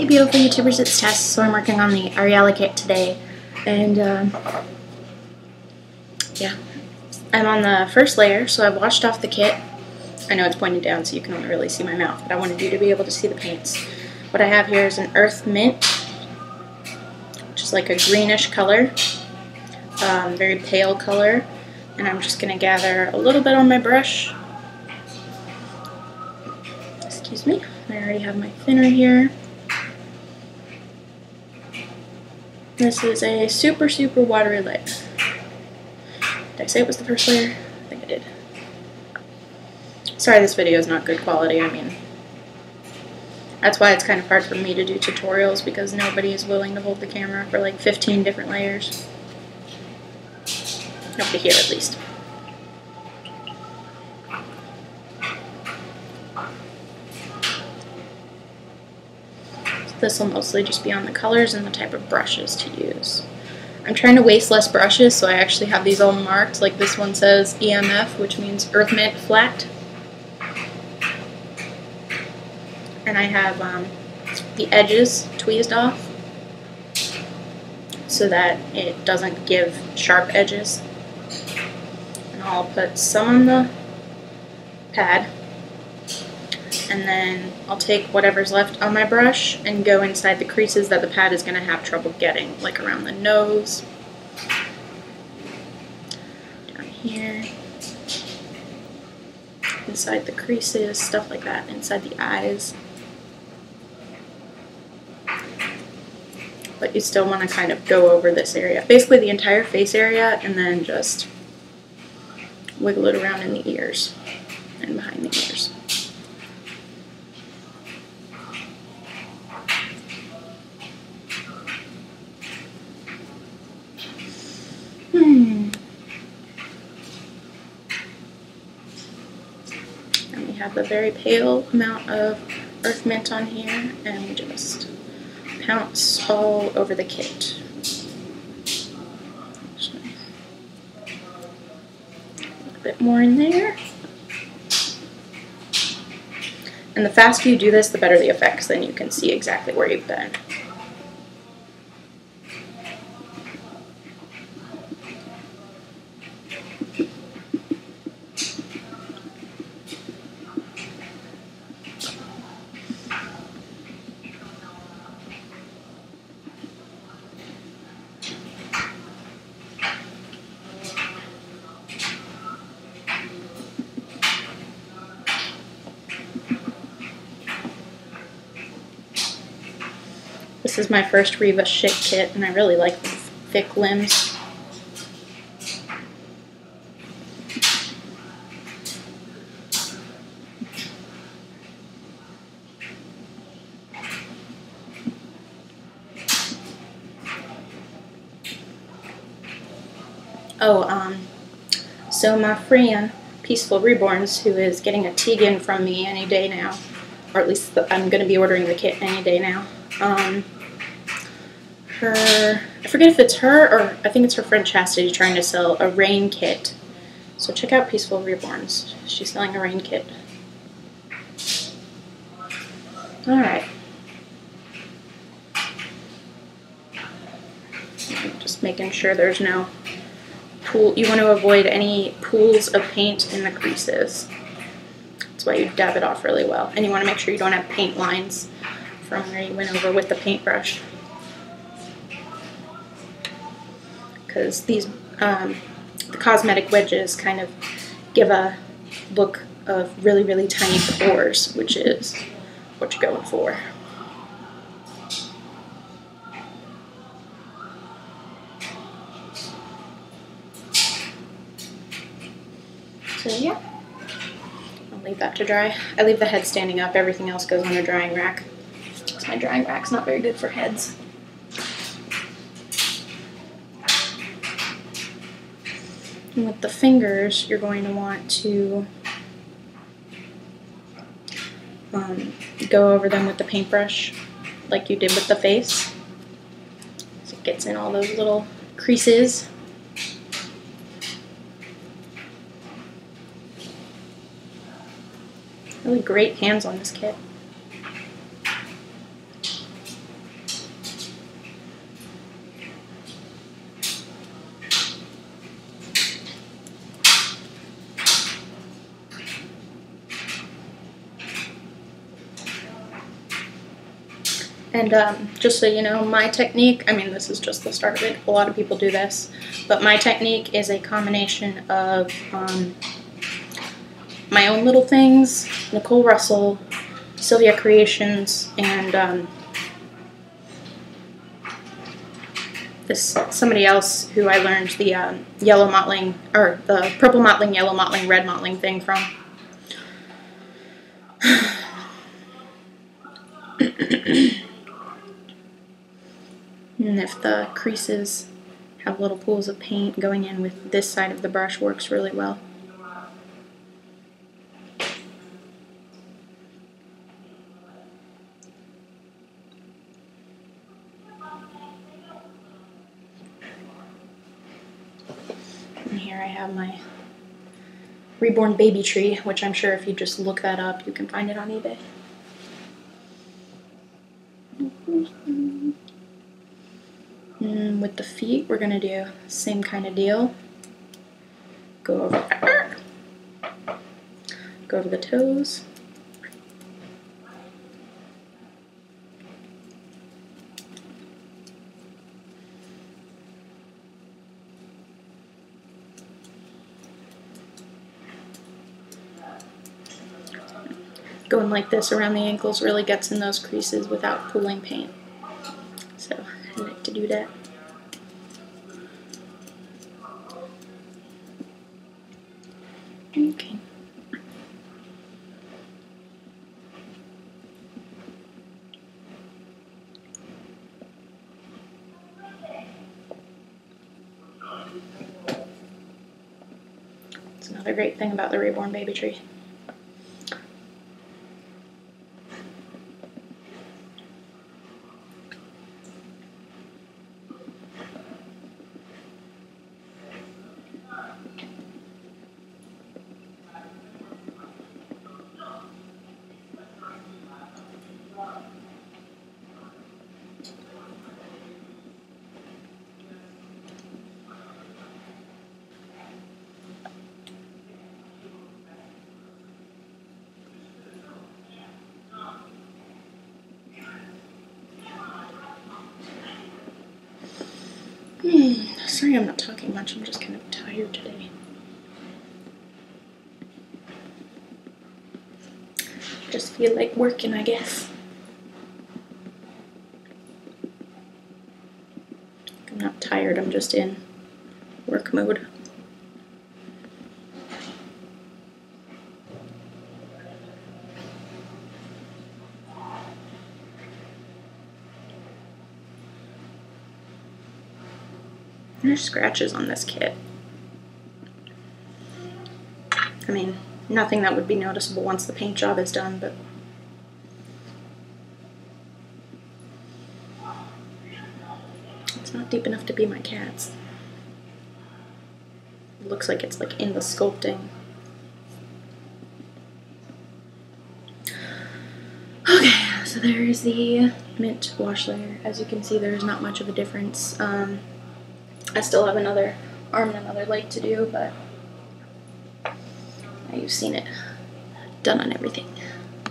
Hey beautiful YouTubers, it's Tess. So I'm working on the Ariella kit today, and yeah, I'm on the first layer, so I've washed off the kit. I know it's pointed down so you can only really see my mouth, but I wanted you to be able to see the paints. What I have here is an earth mint, which is like a greenish color, very pale color, and I'm just going to gather a little bit on my brush. Excuse me, I already have my thinner here. This is a super watery layer. Did I say it was the first layer? I think I did. Sorry this video is not good quality. I mean, that's why it's kind of hard for me to do tutorials, because nobody is willing to hold the camera for like 15 different layers. Nobody here, at least. This will mostly just be on the colors and the type of brushes to use. I'm trying to waste less brushes, so I actually have these all marked. Like this one says EMF, which means Earth Mint Flat. And I have the edges tweezed off so that it doesn't give sharp edges. And I'll put some on the pad, and then I'll take whatever's left on my brush and go inside the creases that the pad is going to have trouble getting, like around the nose, down here, inside the creases, stuff like that, inside the eyes. But you still want to kind of go over this area, basically the entire face area, and then just wiggle it around in the ears and behind the ears. And we have a very pale amount of earth mint on here, and we just pounce all over the kit. A bit more in there. And the faster you do this, the better the effects, then you can see exactly where you've been. This is my first Reva Shit kit, and I really like the thick limbs. Oh, so my friend, Peaceful Reborns, who is getting a Tegan from me any day now, or at least I'm going to be ordering the kit any day now. I forget if it's her or I think it's her friend Chastity trying to sell a rain kit. So check out Peaceful Reborns. She's selling a rain kit. Alright. Just making sure there's no pool. You want to avoid any pools of paint in the creases. That's why you dab it off really well. And you want to make sure you don't have paint lines from where you went over with the paintbrush. Because these, the cosmetic wedges kind of give a look of really tiny pores, which is what you're going for. So yeah, I'll leave that to dry. I leave the head standing up, everything else goes on a drying rack. Because my drying rack's not very good for heads. And with the fingers, you're going to want to go over them with the paintbrush like you did with the face. So it gets in all those little creases. Really great hands on this kit. And just so you know, my technique, I mean, this is just the start of it. A lot of people do this. But my technique is a combination of my own little things, Nicole Russell, Sylvia Creations, and this somebody else who I learned the yellow mottling, or the purple mottling, yellow mottling, red mottling thing from. And if the creases have little pools of paint, going in with this side of the brush works really well. And here I have my Reborn baby tree, which I'm sure if you just look that up, you can find it on eBay. And with the feet, we're gonna do same kind of deal. Go over the toes. Going like this around the ankles really gets in those creases without pooling paint. So I like to do that. Okay. It's another great thing about the Reborn baby tree. Sorry I'm not talking much, I'm just kind of tired today. Just feel like working, I guess. I'm not tired, I'm just in work mode. There's scratches on this kit. I mean, nothing that would be noticeable once the paint job is done, but it's not deep enough to be my cat's. It looks like it's like in the sculpting. Okay, so there's the mint wash layer. As you can see, there's not much of a difference. I still have another arm and another leg to do, but you've seen it done on everything.